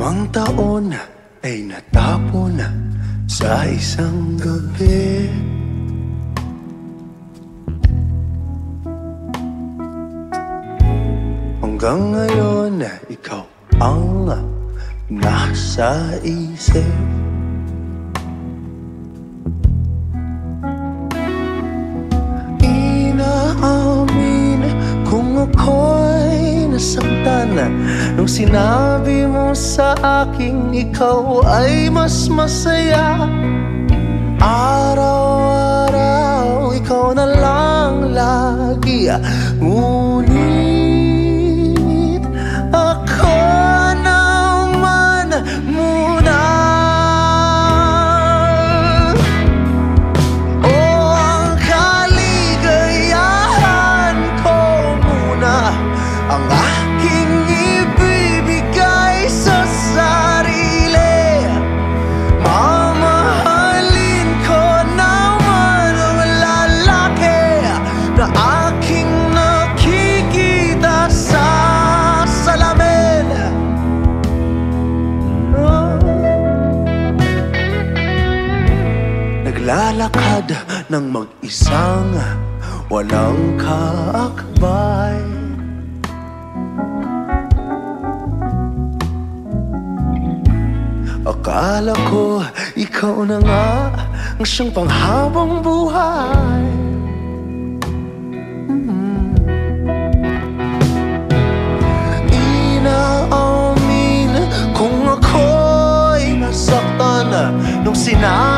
5 taon ay natapon sa isang gabi. Hanggang ngayon, ikaw ang nasa isip. Inaamin kung ako'y nasaktan nung sinabi mo sa aking ikaw ay mas masaya. Araw-araw, ikaw na lang lagi. Ngunit ako naman muna. Oh, ang kaligayahan ko muna, ang aking ibibigay sa sarili. Mamahalin ko naman ang lalaki na aking nakikita sa salamin. Naglalakad ng mag-isang walang kaakbay. Akala ko ikaw na nga ang siyang panghabang buhay. Inaamin kung ako'y nasaktan nung sinabi